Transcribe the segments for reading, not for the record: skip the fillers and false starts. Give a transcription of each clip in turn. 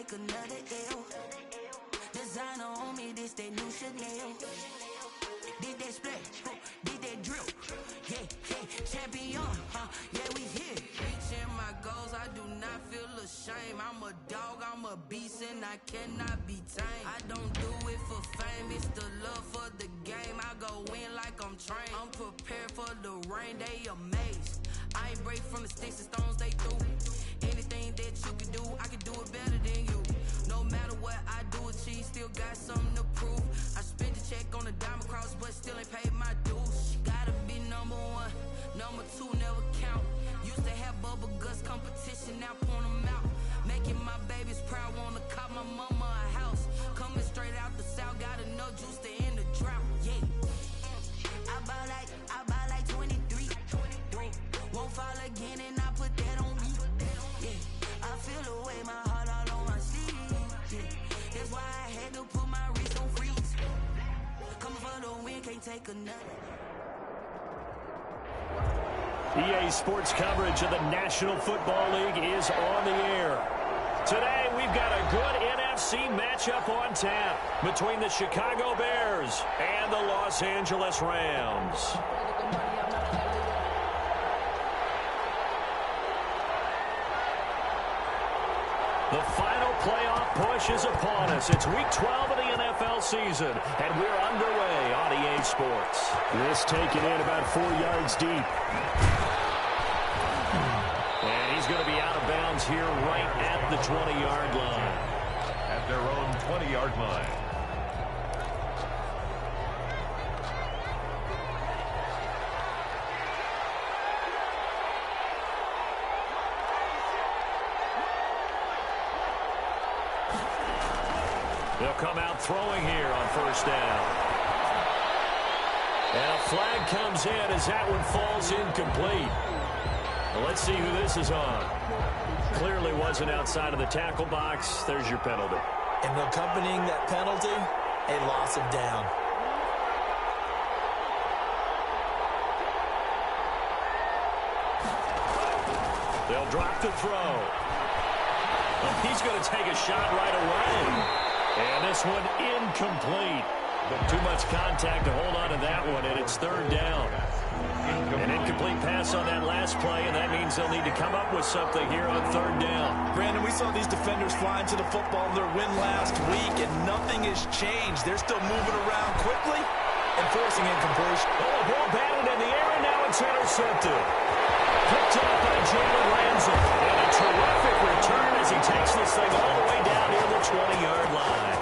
take another L. Designer on me, this that new Chanel. Did that split, did that drill. Yeah, champion, yeah, we here. Reaching my goals, I do not feel ashamed. I'm a dog, I'm a beast, and I cannot be tamed. I don't do it for fame, it's the love for the game. I go in like I'm trained. I'm prepared for the rain, they amazed. I ain't break from the sticks and stones they threw. Anything that you can do, I can do it better than you. No matter what I do, achieve, still got something to prove. I spent the check on the diamond cross, but still ain't paid my dues. Gotta be number one, number two never count. Used to have bubble guts competition, now point them out. Making my babies proud, wanna cop my mama a house. Coming straight out the south, got enough juice to end the drought. Yeah, I buy like 23. Won't fall again, and I put that on me. Yeah, I feel the way, my heart all on my sleeve. Yeah, that's why I had to put my wrist on freeze. Coming for the win, can't take another. EA Sports coverage of the National Football League is on the air. Today, we've got a good NFC matchup on tap between the Chicago Bears and the Los Angeles Rams. The final playoff push is upon us. It's Week 12 of the NFL season, and we're underway on EA Sports. This taken in about 4 yards deep. And he's going to be out of bounds here right at the 20-yard line. At their own 20-yard line. They'll come out throwing here on first down. And a flag comes in as that one falls incomplete. Well, let's see who this is on. Clearly wasn't outside of the tackle box. There's your penalty. And accompanying that penalty, a loss of down. They'll drop the throw. He's going to take a shot right away. And this one incomplete. Too much contact to hold on to that one, and it's third down. An incomplete pass on that last play, and that means they'll need to come up with something here on third down. Brandon, we saw these defenders flying to the football in their win last week, and nothing has changed. They're still moving around quickly and forcing incompletion. Oh, ball batted in the air, and now it's intercepted. Picked up by Jalen Ramsey. And a terrific return as he takes this thing all the way down near the 20-yard line.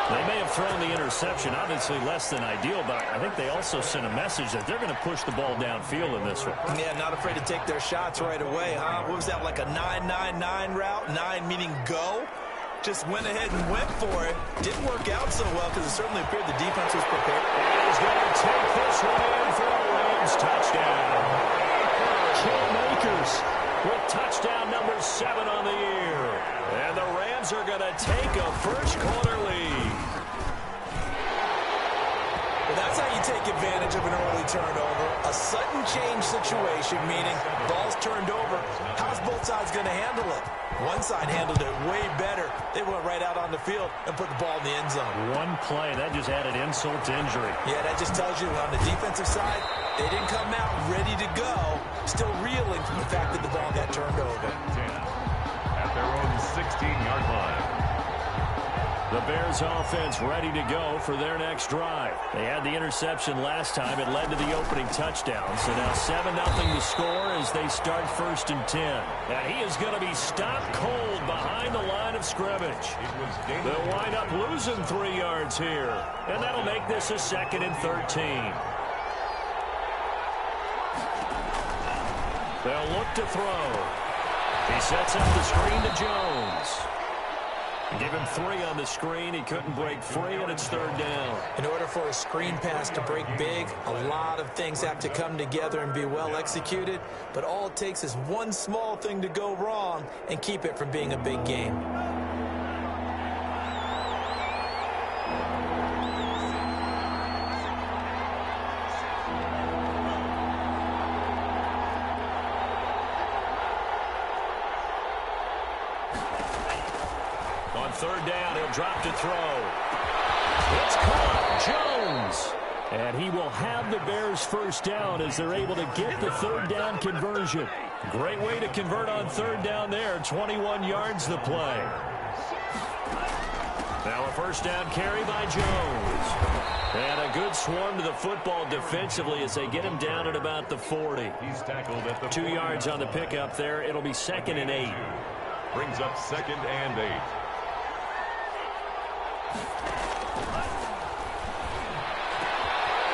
They may have thrown the interception, obviously less than ideal, but I think they also sent a message that they're going to push the ball downfield in this one. Yeah, not afraid to take their shots right away, huh? What was that, like a 9-9-9 route? 9 meaning go? Just went ahead and went for it. Didn't work out so well because it certainly appeared the defense was prepared. And he's going to take this one in for a Rams touchdown. Cam Akers with touchdown number 7 on the year. And the Rams are going to take a first-quarter lead. Well, that's how you take advantage of an early turnover. A sudden change situation, meaning ball's turned over. How's both sides going to handle it? One side handled it way better. They went right out on the field and put the ball in the end zone. One play, that just added insult to injury. Yeah, that just tells you on the defensive side, they didn't come out ready to go, still reeling from the fact that the ball got turned over. At their own 16-yard line. The Bears offense ready to go for their next drive. They had the interception last time. It led to the opening touchdown. So now 7-0 to score as they start 1st and 10. And he is going to be stopped cold behind the line of scrimmage. They'll wind up losing 3 yards here. And that'll make this a 2nd and 13. They'll look to throw. He sets up the screen to Jones. Give him 3 on the screen. He couldn't break free, and it's 3rd down. In order for a screen pass to break big, a lot of things have to come together and be well executed. But all it takes is one small thing to go wrong and keep it from being a big game. third down. He'll drop to throw. It's caught. Jones. And he will have the Bears first down as they're able to get the third down conversion. Great way to convert on third down there. 21 yards the play. Now a first down carry by Jones. And a good swarm to the football defensively as they get him down at about the 40. He's tackled at the 2 yards on the pickup there. It'll be 2nd and 8. Brings up 2nd and 8.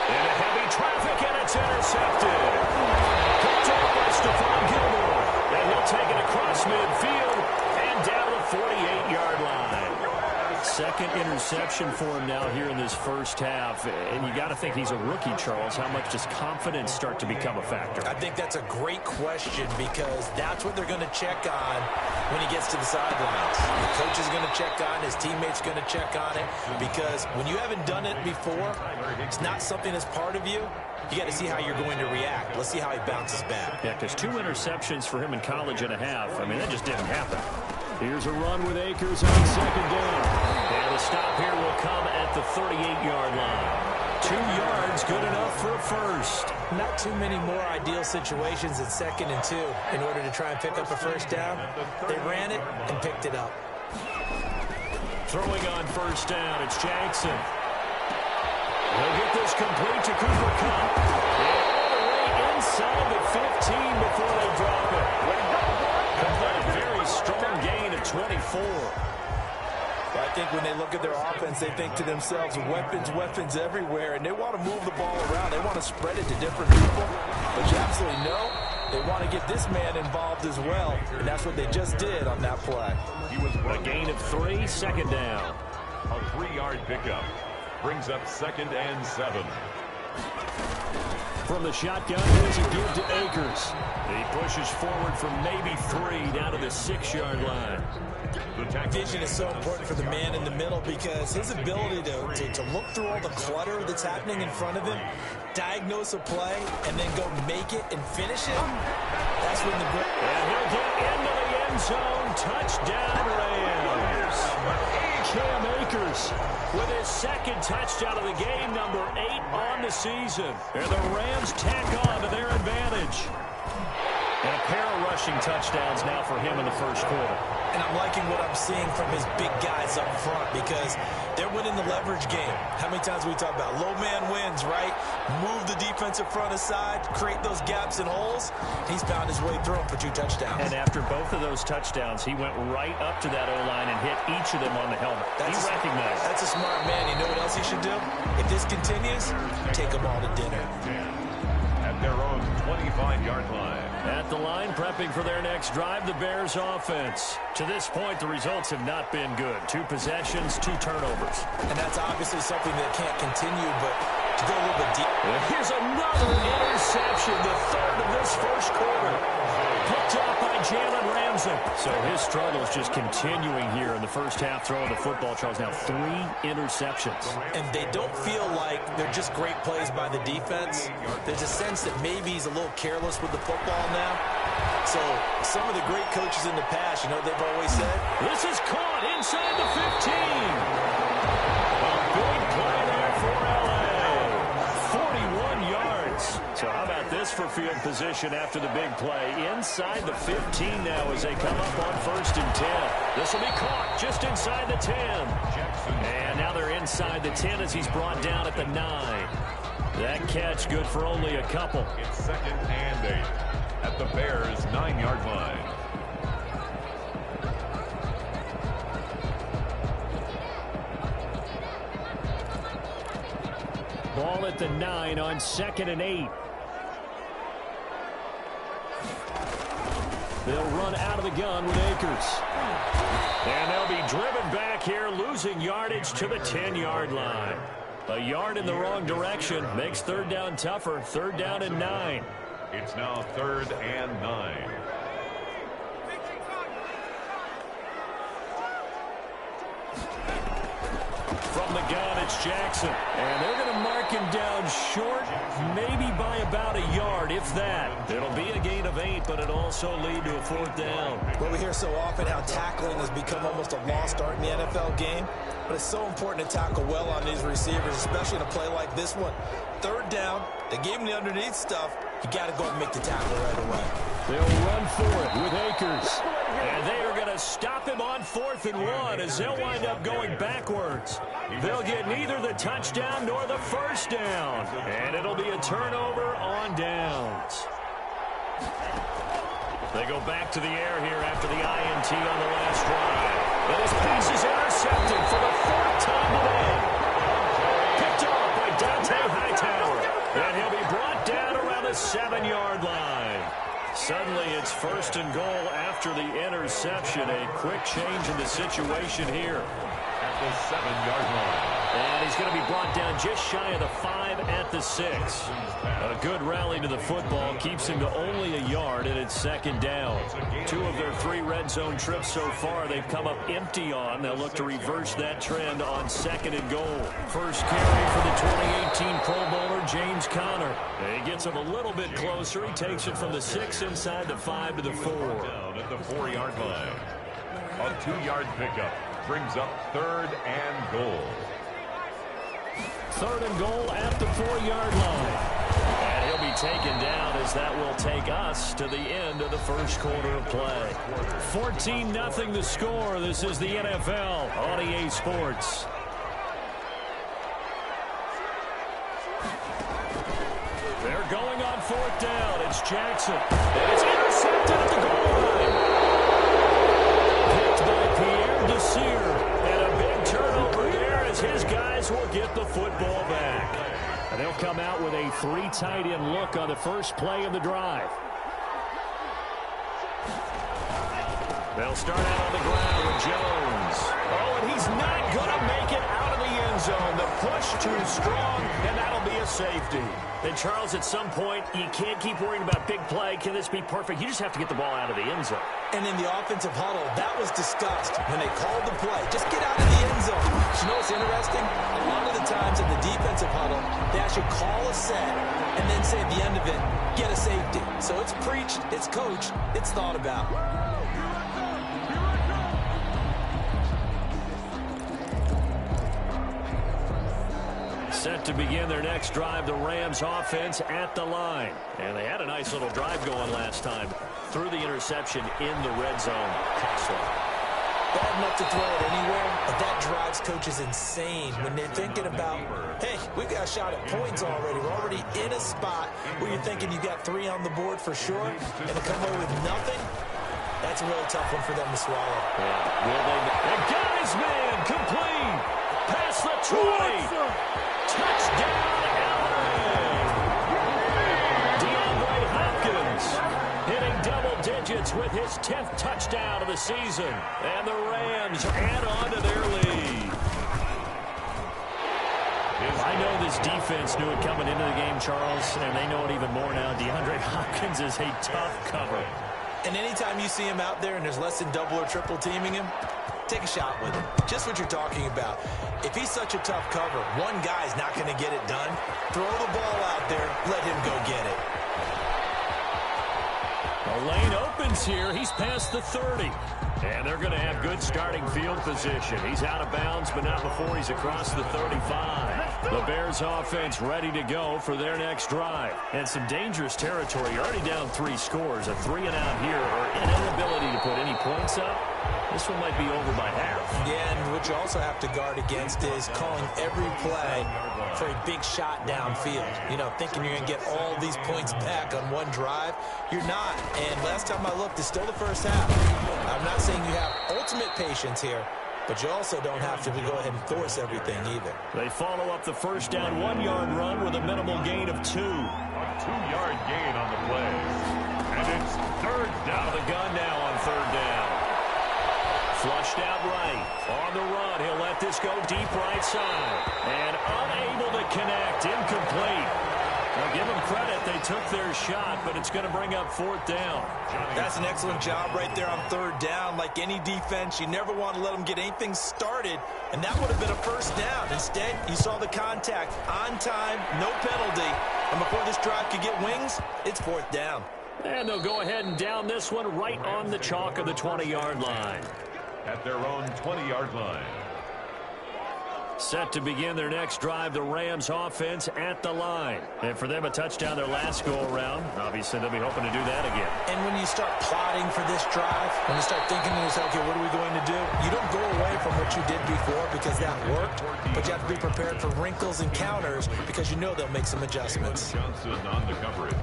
Into heavy traffic, and it's intercepted. Picked up by Stephon Gilmore. And he'll take it across midfield and down the 48-yard line. Second interception for him now here in this first half. And you got to think he's a rookie, Charles. How much does confidence start to become a factor? I think that's a great question because that's what they're going to check on when he gets to the sidelines. The coach is going to check on, his teammates going to check on it, because when you haven't done it before, it's not something that's part of you. You got to see how you're going to react. Let's see how he bounces back. Yeah, because 2 interceptions for him in college and a half. I mean, that just didn't happen. Here's a run with Akers on second down. And the stop here will come at the 38-yard line. 2 yards, good enough for a first. Not too many more ideal situations at 2nd and 2 in order to try and pick up a first down. They ran it and picked it up. Throwing on first down, it's Jackson. He'll get this complete to Cooper Kupp. All the way inside the 15 before they drop it. A very strong gain of 24. I think when they look at their offense, they think to themselves, weapons everywhere, and they want to move the ball around. They want to spread it to different people. But you absolutely know they want to get this man involved as well, and that's what they just did on that play. A gain of 3, 2nd down. A 3-yard pickup. Brings up 2nd and 7. From the shotgun, there's a give to Akers. He pushes forward from maybe 3 down to the 6-yard line. Vision is so important for the man in the middle because his ability to look through all the clutter that's happening in front of him, diagnose a play, and then go make it and finish it, that's when the great... And he'll get into the end zone. Touchdown, Rams. Cam Akers with his 2nd touchdown of the game, number 8 on the season. And the Rams tack on to their advantage. And a pair of rushing touchdowns now for him in the first quarter. And I'm liking what I'm seeing from his big guys up front because they're winning the leverage game. How many times we talk about low man wins, right? Move the defensive front aside, create those gaps and holes. He's found his way through them for 2 touchdowns. And after both of those touchdowns, he went right up to that O-line and hit each of them on the helmet. He recognized. That's a smart man. You know what else he should do? If this continues, take them all to dinner. At their own 25-yard line. At the line, prepping for their next drive, the Bears offense. To this point, the results have not been good. 2 possessions, 2 turnovers. And that's obviously something that can't continue, but to go a little bit deep. Here's another interception, the 3rd of this first quarter. Picked up by Jalen Ramsey. So his struggle is just continuing here in the first half, throwing the football. Charles, now 3 interceptions. And they don't feel like they're just great plays by the defense. There's a sense that maybe he's a little careless with the football now. So some of the great coaches in the past, you know what they've always said? This is caught inside the 15. A big play there for L.A. 41 yards. So how about this for field position after the big play? Inside the 15 now as they come up on 1st and 10. This will be caught just inside the 10. And now they're inside the 10 as he's brought down at the 9. That catch good for only a couple. It's 2nd and 8 at the Bears' 9-yard line. Ball at the 9 on 2nd and 8. They'll run out of the gun with Akers. And they'll be driven back here, losing yardage to the 10-yard line. A yard in the wrong direction makes 3rd down tougher. 3rd down and 9. It's now 3rd and 9. From the gun, it's Jackson. And they're going to mark him down short, maybe by about a yard, if that. It'll be a gain of 8, but it'll also lead to a 4th down. Well, we hear so often how tackling has become almost a lost art in the NFL game, but it's so important to tackle well on these receivers, especially in a play like this one. 3rd down, they gave him the underneath stuff. You got to go and make the tackle right away. They'll run for it with Akers. And they are going to stop him on 4th and 1 as they'll wind up going backwards. They'll get neither the touchdown nor the 1st down. And it'll be a turnover on downs. They go back to the air here after the INT on the last drive. And his pass is intercepted for the 4th time today. Picked off by Dante Hightower. And he'll be brought down around the 7-yard line. Suddenly it's 1st and goal after the interception. A quick change in the situation here. At the 7-yard line. And he's going to be brought down just shy of the 5 at the 6. A good rally to the football keeps him to only a yard, and it's 2nd down. 2 of their 3 red zone trips so far they've come up empty on. They'll look to reverse that trend on 2nd and goal. First carry for the 2018 Pro Bowler, James Conner. He gets him a little bit closer. He takes it from the 6 inside the 5 to the 4. Down at the 4-yard line. A 2-yard pickup brings up 3rd and goal. 3rd and goal at the 4-yard line. And he'll be taken down as that will take us to the end of the first quarter of play. 14-0 the score. This is the NFL on EA Sports. They're going on 4th down. It's Jackson. And it's intercepted at the goal line. Picked by Pierre Desir. And a big turnover there as his guys will get the football back. And they'll come out with a 3 tight end look on the first play of the drive. They'll start out on the ground with Jones. Oh, and he's not going to make it out of the end zone. The push too strong, and that'll be a safety. And, Charles, at some point, you can't keep worrying about big play. Can this be perfect? You just have to get the ball out of the end zone. And in the offensive huddle, that was discussed when they called the play. Just get out of the end zone. But you know what's interesting? A lot of the times in the defensive huddle, they actually call a set and then say at the end of it, get a safety. So it's preached, it's coached, it's thought about. Set to begin their next drive, the Rams offense at the line. And they had a nice little drive going last time. Threw the interception in the red zone. Bad enough to throw it anywhere, but that drives coaches insane when they're thinking about, hey, we've got a shot at points already. We're already in a spot where you're thinking you got 3 on the board for sure, and to come away with nothing, that's a really tough one for them to swallow. Yeah. Will they? And got his man complete. Past the 20. Touchdown, LA! DeAndre Hopkins hitting double digits with his 10th touchdown of the season. And the Rams add on to their lead. I know this defense knew it coming into the game, Charles, and they know it even more now. DeAndre Hopkins is a tough cover. And anytime you see him out there and there's less than double or triple teaming him, take a shot with him. Just what you're talking about. If he's such a tough cover, one guy's not going to get it done. Throw the ball out there. Let him go get it. The lane opens here. He's past the 30. And they're going to have good starting field position. He's out of bounds, but not before he's across the 35. The Bears offense ready to go for their next drive. And some dangerous territory. You're already down 3 scores. A 3 and out here, or an inability to put any points up. This one might be over by half. Yeah, and what you also have to guard against is calling every play for a big shot downfield. You know, thinking you're going to get all these points back on one drive. You're not. And last time I looked, it's still the first half. I'm not saying you have ultimate patience here, but you also don't have to go ahead and force everything either. They follow up the first down 1-yard run with a minimal gain of 2. A 2-yard gain on the play. And it's 3rd down. The gun now on 3rd down. Flushed out right. On the run, he'll let this go deep right side. And unable to connect. Incomplete. Now give them credit. They took their shot, but it's going to bring up 4th down. That's an excellent job right there on 3rd down. Like any defense, you never want to let them get anything started, and that would have been a 1st down. Instead, you saw the contact on time, no penalty, and before this drive could get wings, it's 4th down. And they'll go ahead and down this one right on the chalk of the 20-yard line. At their own 20-yard line. Set to begin their next drive, the Rams offense at the line. And for them, a touchdown their last go-around. Obviously, they'll be hoping to do that again. And when you start plotting for this drive, when you start thinking to yourself, okay, what are we going to do? You don't go away from what you did before because that worked, but you have to be prepared for wrinkles and counters because you know they'll make some adjustments. Johnson on the coverage.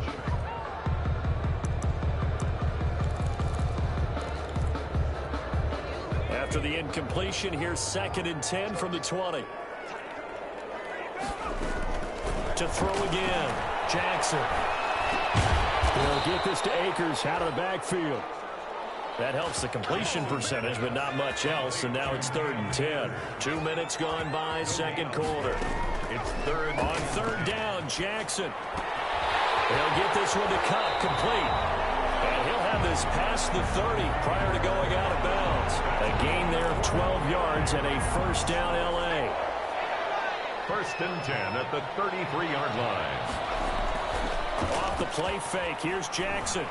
After the incompletion, here's 2nd and 10 from the 20. To throw again, Jackson. They'll get this to Akers out of the backfield. That helps the completion percentage, but not much else, and now it's 3rd and 10. 2 minutes gone by, 2nd quarter. It's 3rd. On 3rd down, Jackson. They'll get this one to Cup, complete. And he'll have this past the 30 prior to going out of bounds. A gain there of 12 yards and a 1st down L.A. 1st and 10 at the 33-yard line. Off the play fake, here's Jackson. And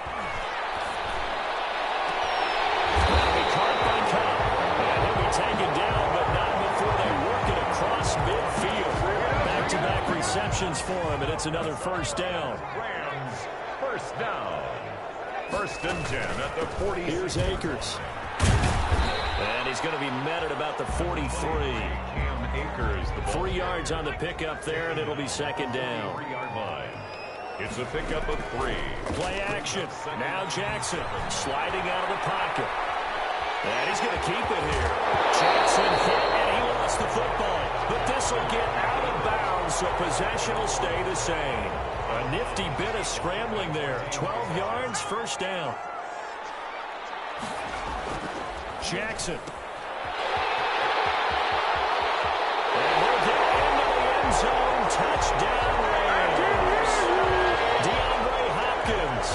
he'll be taken down, but not before they work it across midfield. Back-to-back receptions for him, and it's another 1st down. Rams, 1st down. 1st and 10 at the 40. Here's Akers. And he's going to be met at about the 43. Cam Akers, the 3 yards on the pickup there, and it'll be 2nd down. 3-yard line. It's a pickup of 3. Play action. Now Jackson sliding out of the pocket. And he's going to keep it here. Jackson hit, and he lost the football. But this will get out of bounds, so possession will stay the same. A nifty bit of scrambling there. 12 yards, 1st down. Jackson. And he'll get into the end zone. Touchdown, Rams. DeAndre Hopkins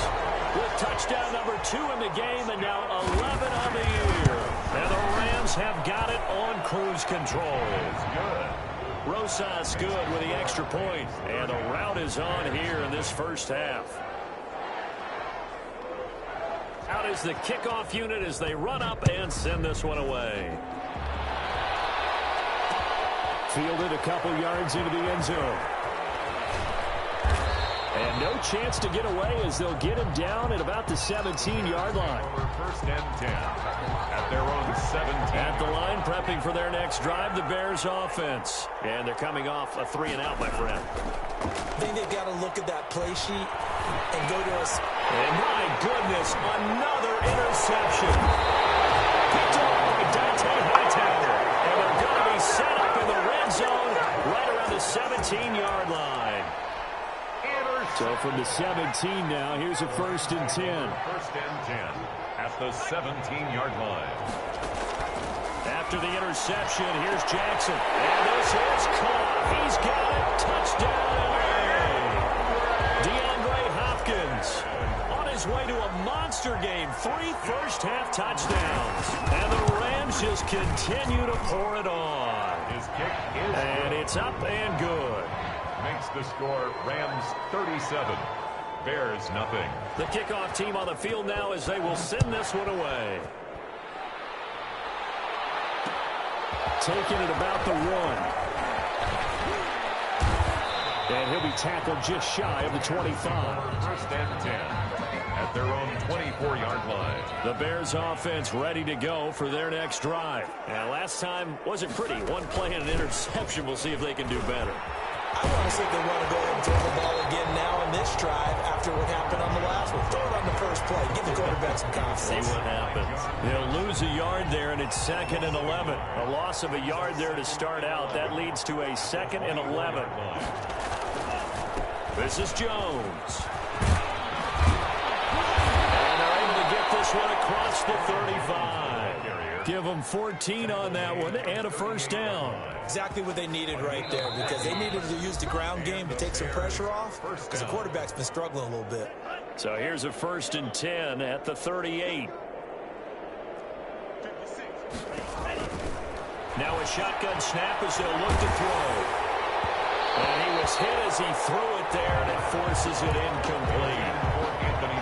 with touchdown number 2 in the game and now 11 on the year. And the Rams have got it on cruise control. It's good. Rosas good with the extra point. And the route is on here in this 1st half. Out is the kickoff unit as they run up and send this one away. Fielded a couple yards into the end zone. And no chance to get away as they'll get him down at about the 17-yard line. 1st and 10 at their own 17. At the line, prepping for their next drive, the Bears offense. And they're coming off a 3-and-out, my friend. I think they've got to look at that play sheet and go to us. And my goodness, another interception. Picked up by Dante Hightower. And they're going to be set up in the red zone right around the 17-yard line. So from the 17 now, here's a 1st and 10. 1st and 10 at the 17-yard line. After the interception, here's Jackson. And this is caught. He's got it. Touchdown, LA. DeAndre Hopkins on his way to a monster game. 3 first-half touchdowns. And the Rams just continue to pour it on. His kick is And good. it's up and good. Makes the score Rams 37, Bears nothing. The kickoff team on the field now as they will send this one away. Taking it about the 1. And he'll be tackled just shy of the 25. 1st and 10 at their own 24-yard line. The Bears offense ready to go for their next drive. And last time wasn't pretty. One play and an interception. We'll see if they can do better. I want to see if they want to go ahead and throw the ball again now in this drive after what happened on the last one. Throw it on the first play. Give the quarterback some confidence. See what happens. They'll lose a yard there, and it's 2nd and 11. A loss of a yard there to start out. That leads to a 2nd and 11. This is Jones. And they're able to get this one across the 35. Give them 14 on that one and a first down. Exactly what they needed right there, because they needed to use the ground game to take some pressure off, because the quarterback's been struggling a little bit. So here's a 1st and 10 at the 38. Now a shotgun snap as they'll look to throw. And he was hit as he threw it there, and it forces it incomplete.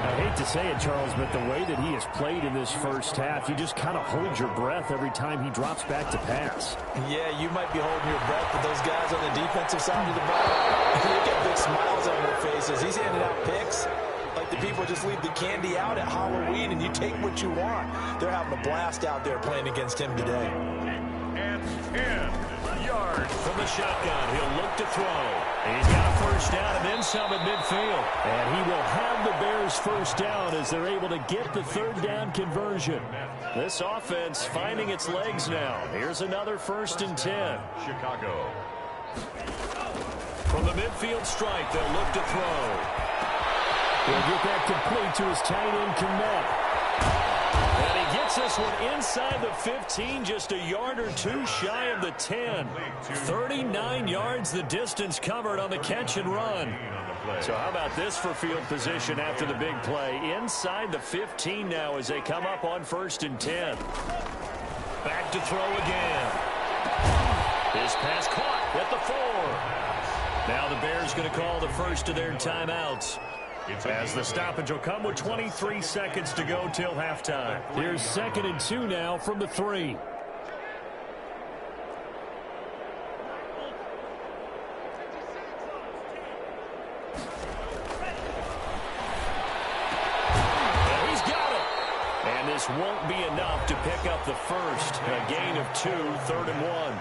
I hate to say it, Charles, but the way that he has played in this first half, you just kind of hold your breath every time he drops back to pass. Yeah, you might be holding your breath, but those guys on the defensive side of the ball, they get big smiles on their faces. He's handing out picks like the people just leave the candy out at Halloween, and you take what you want. They're having a blast out there playing against him today. And 10 yards from the shotgun. He'll look to throw. He's got a first down and then some at midfield. And he will have the Bears first down as they're able to get the 3rd down conversion. This offense finding its legs now. Here's another 1st and 10. Chicago. From the midfield stripe, they'll look to throw. He'll get that complete to his tight end, Kmet. And he gets this one inside the 15, just a yard or two shy of the 10. 39 yards the distance covered on the catch and run. So how about this for field position after the big play? Inside the 15 now as they come up on 1st and 10. Back to throw again. His pass caught at the 4. Now the Bears going to call the first of their timeouts, as the stoppage will come with 23 seconds to go till halftime. Here's 2nd and 2 now from the 3. And he's got it. And this won't be enough to pick up the first. A gain of 2, 3rd and 1.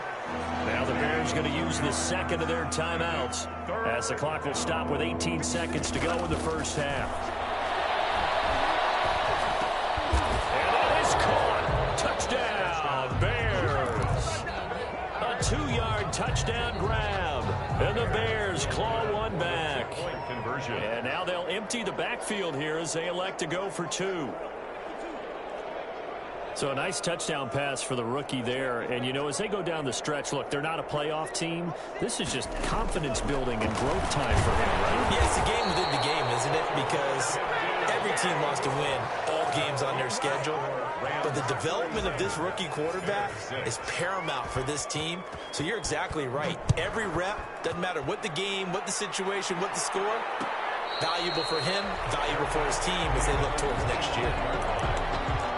Now the Bears going to use the 2nd of their timeouts, as the clock will stop with 18 seconds to go in the first half. And that is caught. Touchdown, Bears. A 2-yard touchdown grab. And the Bears claw one back. And now they'll empty the backfield here as they elect to go for 2. So a nice touchdown pass for the rookie there. And, you know, as they go down the stretch, look, they're not a playoff team. This is just confidence building and growth time for him, right? Yeah, it's a game within the game, isn't it? Because every team wants to win all games on their schedule. But the development of this rookie quarterback is paramount for this team. So you're exactly right. Every rep, doesn't matter what the game, what the situation, what the score, valuable for him, valuable for his team as they look towards next year.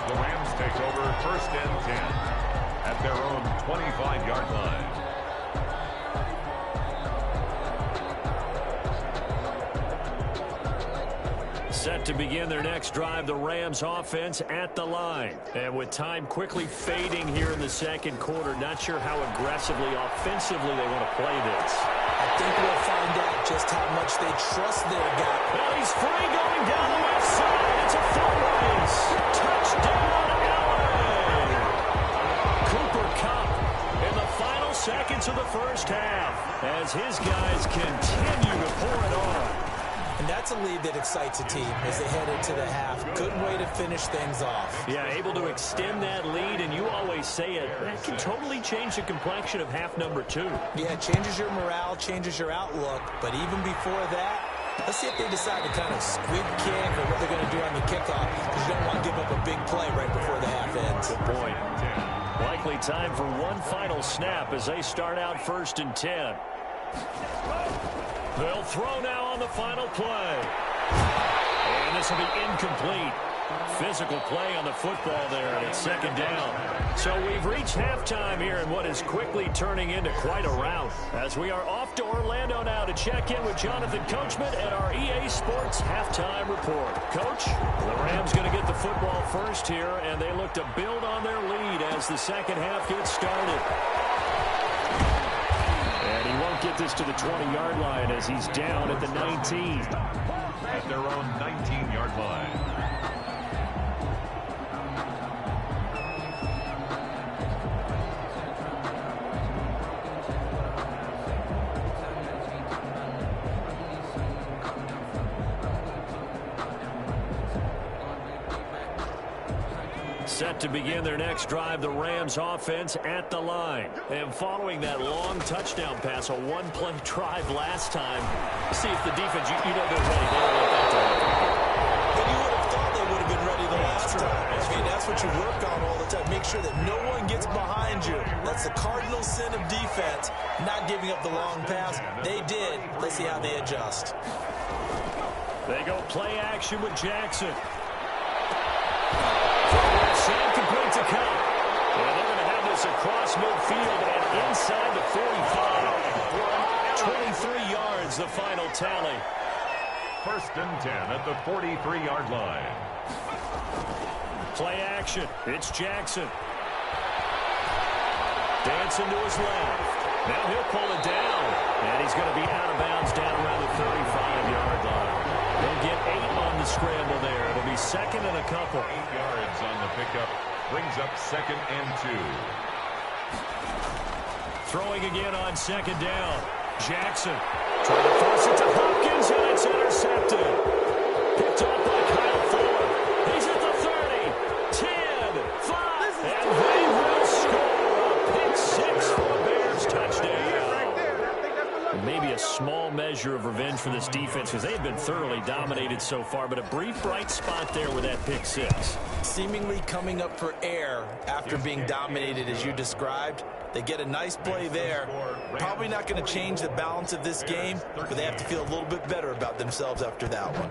The Rams take over 1st and 10 at their own 25-yard line. Set to begin their next drive, the Rams offense at the line. And with time quickly fading here in the 2nd quarter, not sure how aggressively, offensively they want to play this. I think we'll find out just how much they trust their guy. Well, he's free going down the left side. It's a foot race. Touchdown, LA! Cooper Kupp in the final seconds of the first half as his guys continue to pour it on. And that's a lead that excites a team as they head into the half. Good way to finish things off. Yeah, able to extend that lead, and you always say it, that can totally change the complexion of half number 2. Yeah, it changes your morale, changes your outlook. But even before that, let's see if they decide to kind of squib kick or what they're going to do on the kickoff, because you don't want to give up a big play right before the half ends. Good point. Likely time for one final snap as they start out 1st and 10. They'll throw now on the final play. And this will be incomplete. Physical play on the football there, and it's 2nd down. So we've reached halftime here in what is quickly turning into quite a rout, as we are off to Orlando now to check in with Jonathan Coachman at our EA Sports Halftime Report. Coach, the Rams going to get the football first here, and they look to build on their lead as the 2nd half gets started. And he won't get this to the 20-yard line as he's down at the 19. At their own 19-yard line. Set to begin their next drive, the Rams offense at the line. And following that long touchdown pass, a one-play drive last time, see if the defense, you know they're ready. They don't want that to happen. But you would have thought they would have been ready the last time. I mean, that's what you work on all the time. Make sure that no one gets behind you. That's the cardinal sin of defense, not giving up the long pass. They did. Let's see how they adjust. They go play action with Jackson. Sam complete to Cup. And they're going to have this across midfield and inside the 45. 23 yards, the final tally. 1st and 10 at the 43-yard line. Play action. It's Jackson. Dancing to his left. Now he'll pull it down. And he's going to be out of bounds down around the 35-yard line. They'll get 8 on the scramble there. It'll be 2nd and a couple. 8 yards on the pickup. Brings up 2nd and 2. Throwing again on 2nd down. Jackson trying to force it to Hopkins, and it's intercepted. Picked up by Kyle Ford. He's at the 30, 10, 5, and they will score a pick 6 for the Bears. Touchdown. Maybe a small measure of revenge for this defense because they have been thoroughly dominated so far, but a brief bright spot there with that pick 6. Seemingly coming up for air after being dominated as you described. They get a nice play there. Probably not going to change the balance of this game, but they have to feel a little bit better about themselves after that one.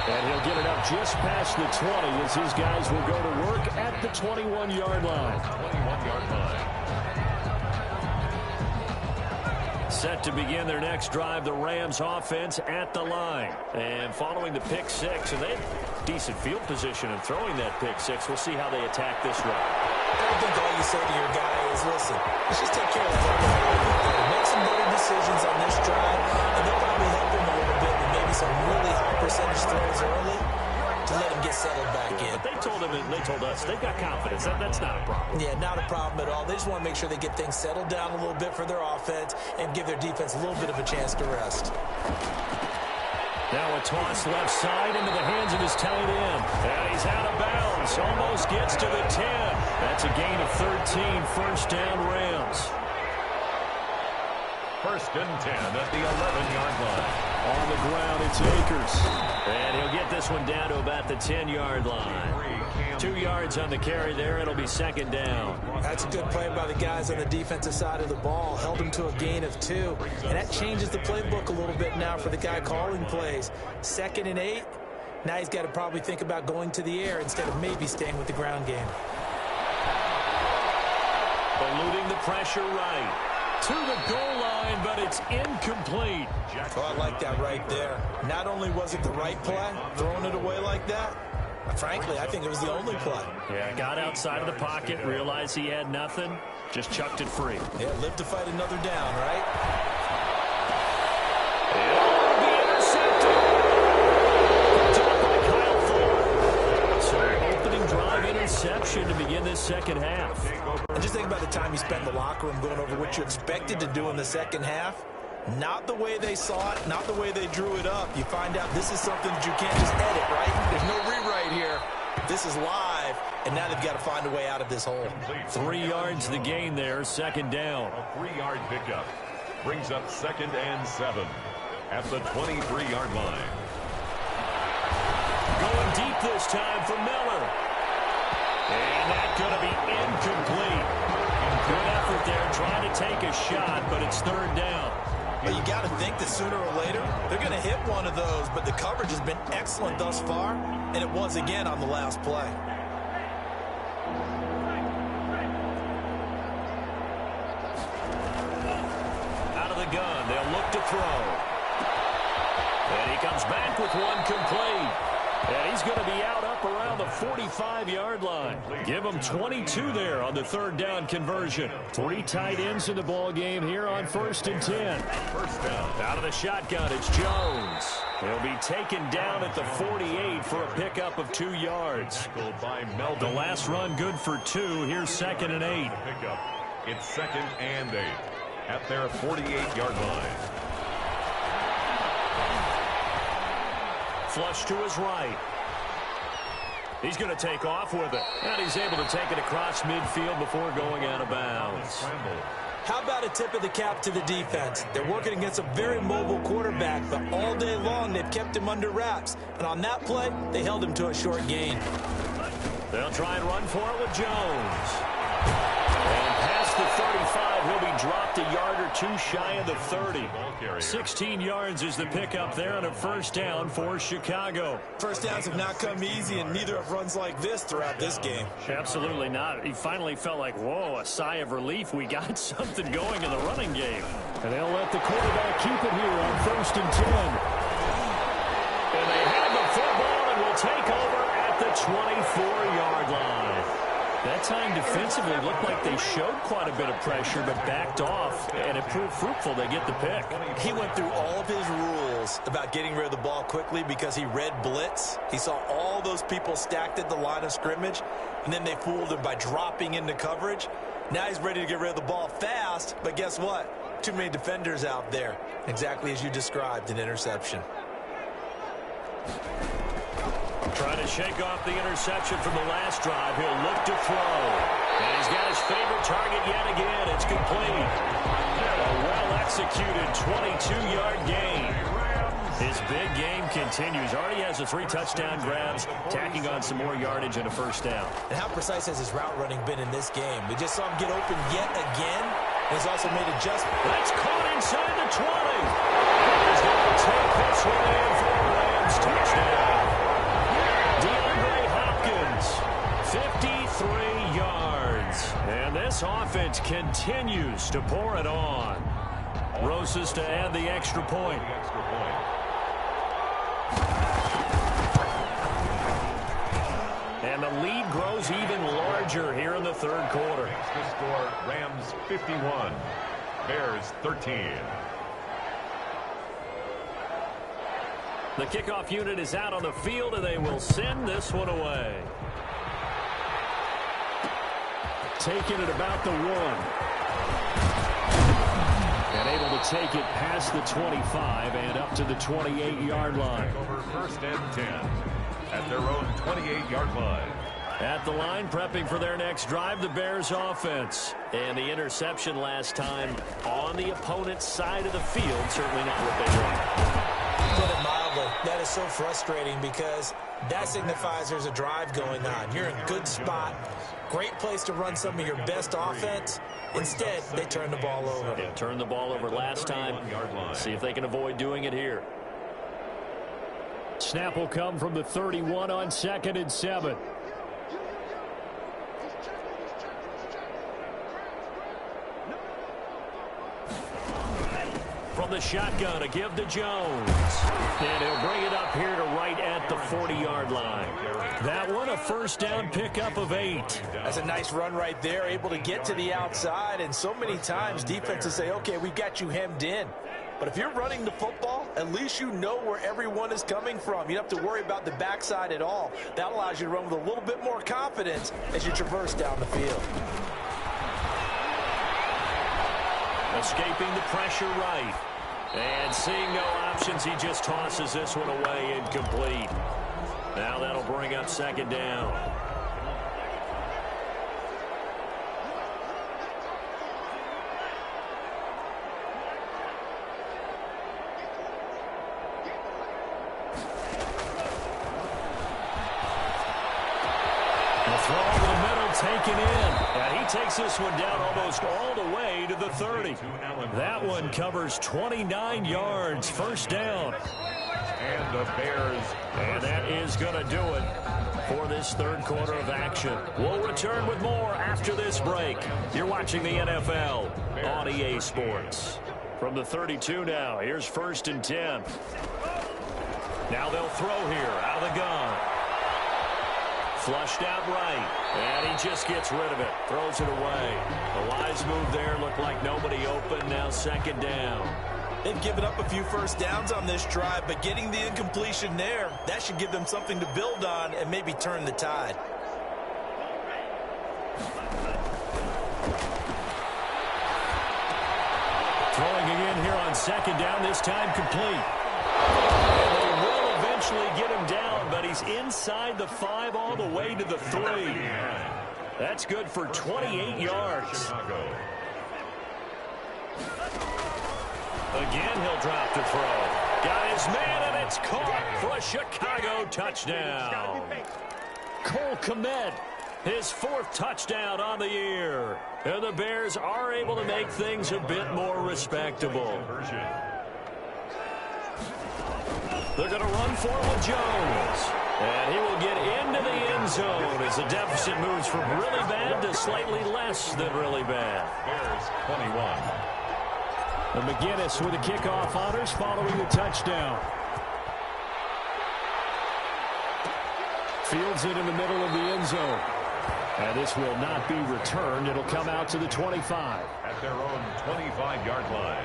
And he'll get it up just past the 20 as his guys will go to work at the 21-yard line. 21-yard line. Set to begin their next drive, the Rams offense at the line. And following the pick 6, and they have decent field position in throwing that pick 6. We'll see how they attack this run. I think all you say to your guy is, listen, let's just take care of the football. Make some better decisions on this drive, and they'll probably help him a little bit with maybe some really high percentage throws early to let him get settled back in. But they told him, and they told us, they've got confidence. That's not a problem. Yeah, not a problem at all. They just want to make sure they get things settled down a little bit for their offense and give their defense a little bit of a chance to rest. Now a toss left side into the hands of his tight end. And he's out of bounds. Almost gets to the 10. That's a gain of 13. 1st down, Rams. 1st and 10 at the 11-yard line. On the ground, it's Akers. And he'll get this one down to about the 10-yard line. 2 yards on the carry there. It'll be 2nd down. That's a good play by the guys on the defensive side of the ball. Held him to a gain of 2. And that changes the playbook a little bit now for the guy calling plays. 2nd and 8. Now he's got to probably think about going to the air instead of maybe staying with the ground game. Eluding the pressure right. To the goal line, but it's incomplete. Oh, I like that right there. Not only was it the right play, throwing it away like that, frankly, I think it was the only play. Yeah, got outside of the pocket, realized he had nothing, just chucked it free. Yeah, live to fight another down, right? It'll be intercepted. Picked up by Kyle Ford. So opening drive interception to begin this 2nd half. And just think about the time you spent in the locker room going over what you expected to do in the 2nd half. Not the way they saw it, not the way they drew it up. You find out this is something that you can't just edit, right? There's no rewrite here. This is live, and now they've got to find a way out of this hole. 3 yards the gain there, 2nd down. A 3-yard pickup. Brings up 2nd and 7 at the 23-yard line. Going deep this time for Miller. And that's going to be incomplete. Good effort there, trying to take a shot, but it's 3rd down. Well, you got to think that sooner or later, they're going to hit one of those, but the coverage has been excellent thus far, and it was again on the last play. Out of the gun, they'll look to throw. And he comes back with one complete. And he's going to be out up around the 45-yard line. Give him 22 there on the 3rd down conversion. 3 tight ends in the ball game here on 1st and 10. 1st down. Out of the shotgun, it's Jones. He'll be taken down at the 48 for a pickup of 2 yards. By The last run good for 2. Here's 2nd and 8. Pickup. It's 2nd and 8 at their 48-yard line. Flush to his right. He's going to take off with it. And he's able to take it across midfield before going out of bounds. How about a tip of the cap to the defense? They're working against a very mobile quarterback, but all day long they've kept him under wraps. And on that play, they held him to a short gain. They'll try and run for it with Jones. And past the 35, he'll be dropped a yard or two shy of the 30. 16 yards is the pickup there on a first down for Chicago. First downs have not come easy, and neither have runs like this throughout this game. Absolutely not. He finally felt like, whoa, a sigh of relief. We got something going in the running game. And they'll let the quarterback keep it here on 1st and 10. And they have the football and will take over at the 24-yard line. That time defensively looked like they showed quite a bit of pressure but backed off, and it proved fruitful. They get the pick. He went through all of his rules about getting rid of the ball quickly because he read blitz. He saw all those people stacked at the line of scrimmage, and then they fooled him by dropping into coverage. Now he's ready to get rid of the ball fast, but guess what? Too many defenders out there. Exactly as you described, an interception. Trying to shake off the interception from the last drive. He'll look to throw. And he's got his favorite target yet again. It's complete. A well-executed 22-yard gain. His big game continues. Already has the 3 touchdown grabs, tacking on some more yardage and a first down. And how precise has his route running been in this game? We just saw him get open yet again. He's also made adjustments. That's caught inside the 20. He's going to take this one in for the Rams touchdown. 53 yards. And this offense continues to pour it on. Roses to add the extra point. And the lead grows even larger here in the third quarter. The score, Rams 51, Bears 13. The kickoff unit is out on the field, and they will send this one away. Taking it about the 1. And able to take it past the 25 and up to the 28-yard line. Over 1st and 10 at their own 28-yard line. At the line, prepping for their next drive, the Bears offense. And the interception last time on the opponent's side of the field, certainly not what they want. Put it mildly, that is so frustrating because that signifies there's a drive going on. You're in a good spot. Great place to run some of your best offense. Instead, they turn the ball over. Yeah, turned the ball over last time. See if they can avoid doing it here. Snap will come from the 31 on 2nd and 7. From the shotgun, a give to Jones. And he'll bring it up here to right at the 40-yard line. That one, a first down pickup of 8. That's a nice run right there, able to get to the outside. And so many times defenses say, okay, we've got you hemmed in. But if you're running the football, at least you know where everyone is coming from. You don't have to worry about the backside at all. That allows you to run with a little bit more confidence as you traverse down the field. Escaping the pressure right. And seeing no options, he just tosses this one away incomplete. Now that'll bring up 2nd down. Throw over the middle, taken in. And he takes this one down almost all the way to the 30. That one covers 29 yards, first down. And the Bears. And that is going to do it for this third quarter of action. We'll return with more after this break. You're watching the NFL on EA Sports. From the 32 now, here's 1st and 10. Now they'll throw here out of the gun. Flushed out right, and he just gets rid of it, throws it away. A wise move there, looked like nobody open, now 2nd down. They've given up a few first downs on this drive, but getting the incompletion there, that should give them something to build on and maybe turn the tide. Throwing again here on 2nd down, this time complete. eventually get him down, but he's inside the 5 all the way to the 3. That's good for 28 yards. Again, he'll drop to throw. Got his man, and it's caught for a Chicago touchdown. Cole Kmet, his 4th touchdown on the year. And the Bears are able to make things a bit more respectable. They're going to run for it with Jones. And he will get into the end zone as the deficit moves from really bad to slightly less than really bad. Bears 21. And McGinnis with the kickoff honors following the touchdown. Fields it in the middle of the end zone. And this will not be returned. It'll come out to the 25. At their own 25-yard line.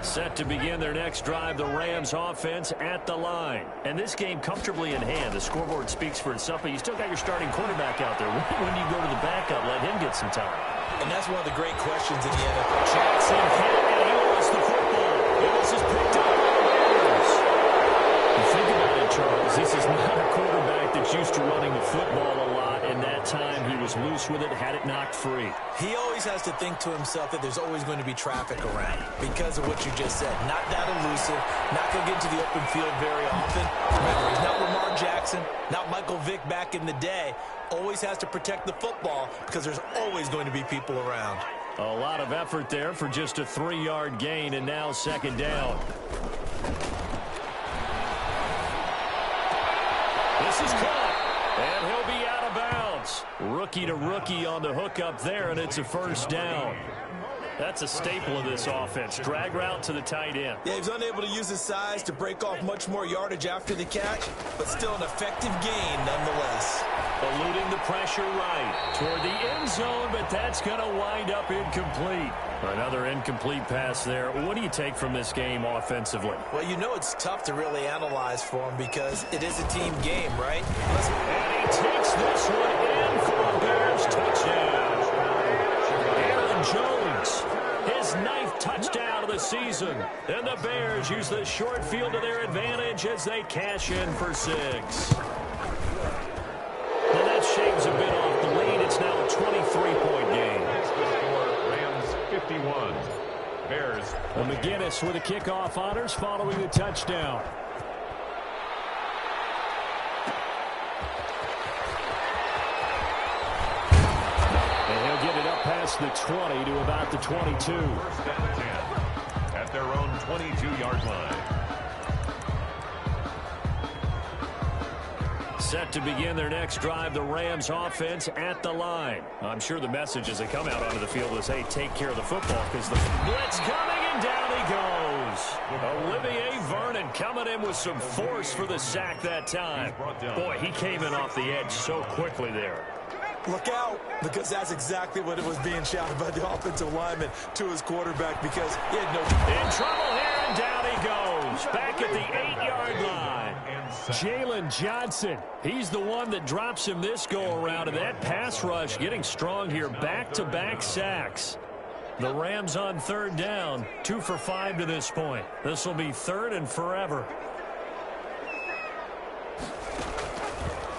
Set to begin their next drive, the Rams offense at the line. And this game comfortably in hand. The scoreboard speaks for itself, but you still got your starting quarterback out there. When you go to the backup, let him get some time. And that's one of the great questions in the NFL. Jackson can't, and he lost the football. And this is picked up by the Bears. You think about it, Charles. This is not a quarterback that's used to running the football a lot, and that time he was loose with it, had it knocked free. He always has to think to himself that there's always going to be traffic around because of what you just said. Not that elusive, not going to get into the open field very often. Remember, he's not Lamar Jackson, not Michael Vick back in the day. Always has to protect the football because there's always going to be people around. A lot of effort there for just a 3-yard gain, and now 2nd down. This is caught, and he'll be out of bounds. Rookie to rookie on the hook up there, and it's a 1st down. That's a staple of this offense. Drag route to the tight end. Yeah, he's unable to use his size to break off much more yardage after the catch, but still an effective gain nonetheless. Eluding the pressure right toward the end zone, but that's going to wind up incomplete. Another incomplete pass there. What do you take from this game offensively? Well, you know it's tough to really analyze for him because it is a team game, right? And he takes this one in for a Bears touchdown. Aaron Jones, his 9th touchdown of the season. And the Bears use the short field to their advantage as they cash in for 6. Well, that shaves a bit off the lead. It's now a 23-point game. Rams 51. Bears. And McGinnis with the kickoff honors following the touchdown. And he'll get it up past the 20 to about the 22. 1st and 10. At their own 22-yard line. Set to begin their next drive, the Rams offense at the line. I'm sure the message as they come out onto the field is, hey, take care of the football because the blitz coming and down he goes. Olivier Vernon coming in with some force for the sack that time. Boy, he came in off the edge so quickly there. Look out, because that's exactly what it was being shouted by the offensive lineman to his quarterback because he had no... In trouble here, and down he goes. Back at the 8-yard line. Jalen Johnson, he's the one that drops him this go-around, and that pass rush getting strong here. Back-to-back sacks. The Rams on 3rd down, 2 for 5 to this point. This will be 3rd and forever.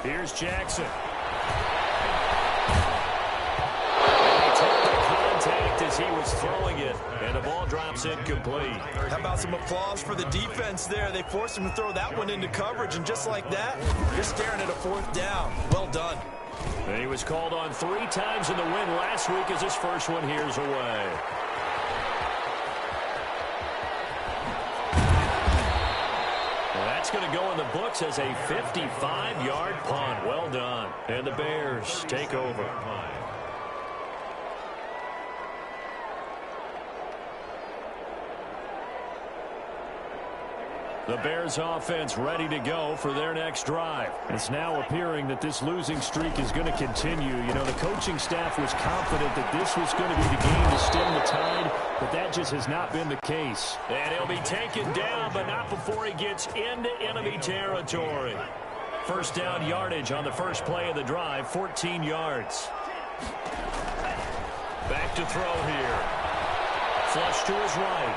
Here's Jackson. As he was throwing it, and the ball drops incomplete. How about some applause for the defense there? They forced him to throw that one into coverage, and just like that, you're staring at a 4th down. Well done. And he was called on 3 times in the win last week as his first one here's away. Well, that's going to go in the books as a 55-yard punt. Well done. And the Bears take over. The Bears offense ready to go for their next drive. It's now appearing that this losing streak is going to continue. You know, the coaching staff was confident that this was going to be the game to stem the tide, but that just has not been the case. And he'll be taken down, but not before he gets into enemy territory. 1st down yardage on the first play of the drive, 14 yards. Back to throw here. Flush to his right.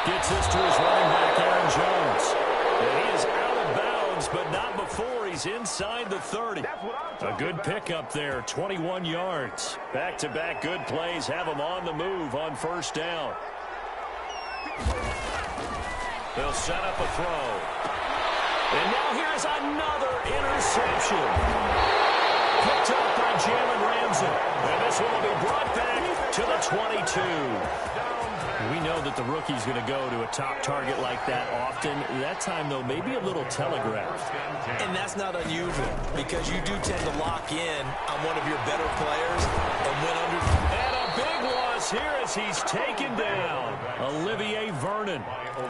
Gets this to his running back, Aaron Jones. And he is out of bounds, but not before he's inside the 30. A good pickup there, 21 yards. Back-to-back good plays have him on the move on first down. They'll set up a throw. And now here's another interception. Picked up by Jalen Ramsey. And this one will be brought back to the 22. We know that the rookie's going to go to a top target like that often. That time, though, maybe a little telegraphed. And that's not unusual because you do tend to lock in on one of your better players and win under. And a big loss here as he's taken down. Olivier Vernon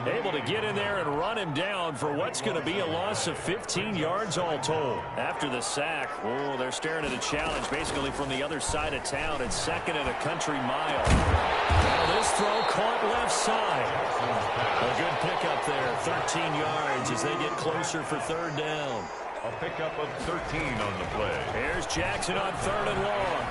able to get in there and run him down for what's going to be a loss of 15 yards all told. After the sack, oh, they're staring at a challenge basically from the other side of town. It's second and a country mile. Now this throw caught left side. A good pickup there, 13 yards as they get closer for third down. A pickup of 13 on the play. Here's Jackson on third and long.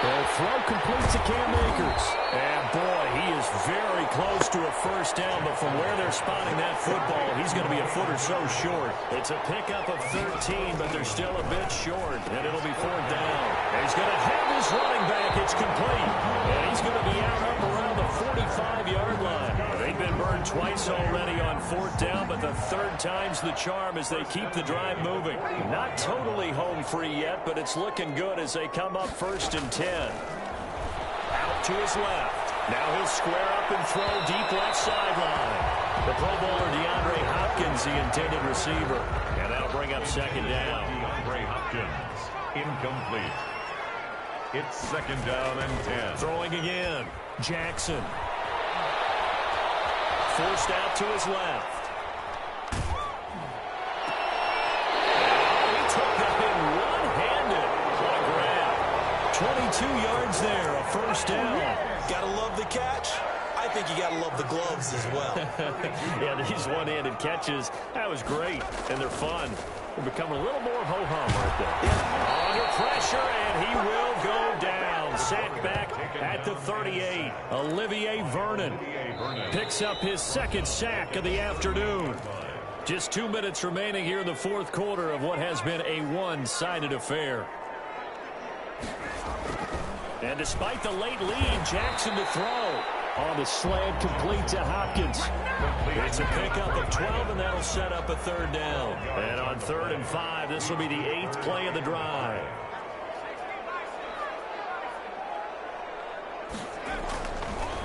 The throw complete to Cam Akers. And boy, he is very close to a first down, but from where they're spotting that football, he's going to be a foot or so short. It's a pickup of 13, but they're still a bit short, and it'll be fourth down. And he's going to have his running back. It's complete. And he's going to be out up around the 45-yard line. They've been burned twice already on fourth down, but the third time's the charm as they keep the drive moving. Not totally home free yet, but it's looking good as they come up first and 10. Out to his left. Now he'll square up and throw deep left sideline. The Pro Bowler DeAndre Hopkins, the intended receiver. And that'll bring up second down. DeAndre Hopkins, incomplete. It's second down and 10. Throwing again. Jackson. Forced out to his left. And he took that in one-handed. What a grab. 22 yards there, a first down. Gotta love the catch. I think you gotta love the gloves as well. Yeah, these one-handed catches, that was great, and they're fun. They become a little more ho-hum right there. Yeah. Under pressure, and he will go down. Sacked back at the 38. Olivier Vernon picks up his second sack of the afternoon. Just 2 minutes remaining here in the fourth quarter of what has been a one-sided affair. And despite the late lead, Jackson to throw. On the slant, complete to Hopkins. It's a pickup of 12, and that'll set up a third down. And on 3rd and 5, this will be the 8th play of the drive.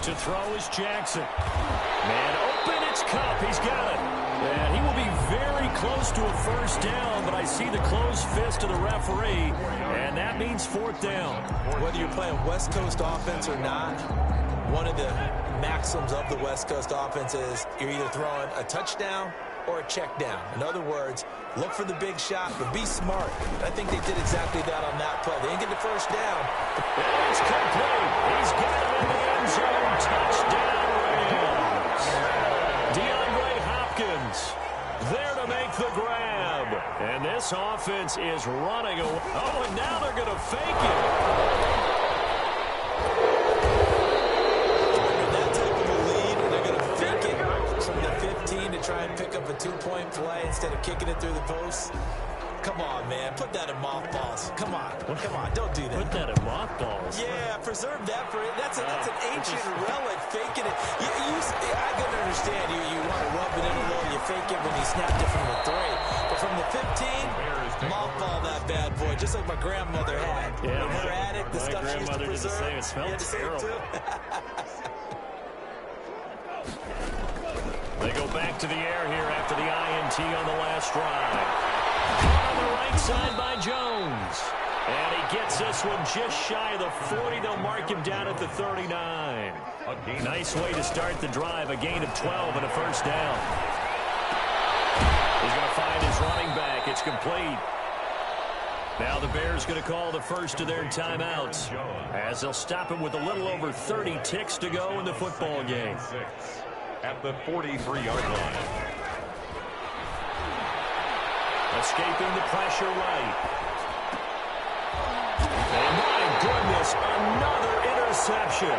To throw is Jackson. Man open, it's Cup. He's got it. And he will be very close to a first down, but I see the closed fist of the referee, and that means fourth down. Whether you're playing West Coast offense or not, one of the maxims of the West Coast offense is you're either throwing a touchdown or a check down. In other words, look for the big shot, but be smart. I think they did exactly that on that play. They didn't get the first down. It's complete. He's got it in the end zone. Touchdown, Rams. DeAndre Hopkins there to make the grab. And this offense is running away. Oh, and now they're going to fake it. To try and pick up a 2-point play instead of kicking it through the post. Come on, man. Put that in mothballs. Come on. Come on. Don't do that. Put that in mothballs? Yeah, preserve that for it. That's an ancient relic. Faking it. I can understand. You want to rub it in a little. You fake it when you snapped it from the 3. But from the 15, mothball that bad boy, just like my grandmother had. Yeah, when her attic, the stuff she used to preserve. Did the same. It smelled terrible. They go back to the air here after the INT on the last drive. On the right side by Jones. And he gets this one just shy of the 40. They'll mark him down at the 39. Nice way to start the drive. A gain of 12 and a first down. He's going to find his running back. It's complete. Now the Bears going to call the first of their timeouts as they'll stop him with a little over 30 ticks to go in the football game. At the 43-yard line. Escaping the pressure right. reception.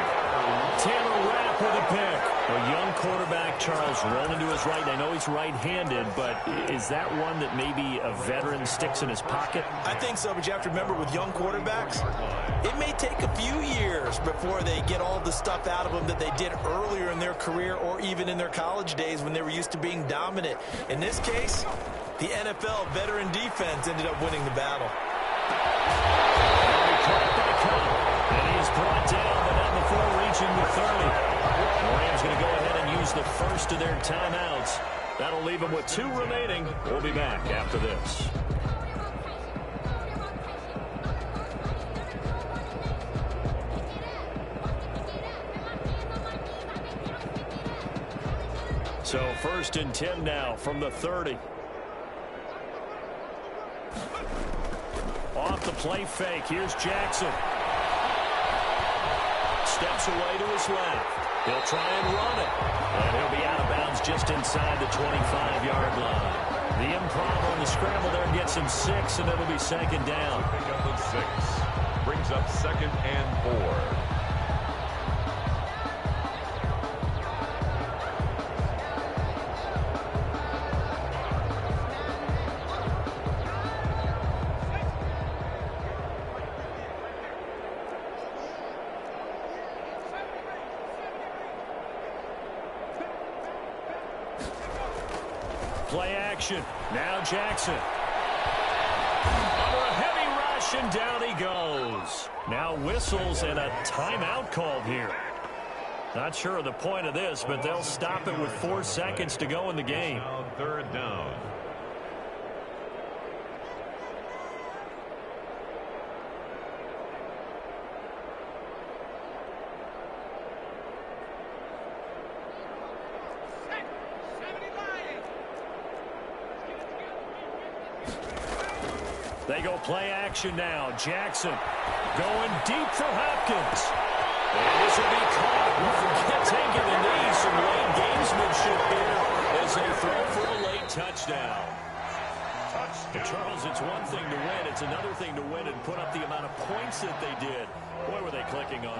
Taylor Rapp with a pick. A young quarterback, Charles, rolling to his right. I know he's right-handed, but is that one that maybe a veteran sticks in his pocket? I think so, but you have to remember with young quarterbacks, it may take a few years before they get all the stuff out of them that they did earlier in their career or even in their college days when they were used to being dominant. In this case, the NFL veteran defense ended up winning the battle. And he's brought down, but not before reaching the 30. The Rams going to go ahead and use the first of their timeouts. That'll leave them with 2 remaining. We'll be back after this. So 1st and 10 now from the 30. Off the play fake. Here's Jackson. Steps away to his left. He'll try and run it. And he'll be out of bounds just inside the 25-yard line. The improv on the scramble there gets him 6, and it'll be 2nd down. Pick up the 6. Brings up 2nd and 4. Play action. Now Jackson. Under a heavy rush, and down he goes. Now whistles and a timeout called here. Not sure of the point of this, but they'll stop it with 4 seconds to go in the game. Now 3rd down. They go play action now. Jackson going deep for Hopkins. And this will be caught. Taking the knee. Some late gamesmanship here as they throw for a late touchdown. Charles, it's one thing to win. It's another thing to win and put up the amount of points that they did. Boy, were they clicking on.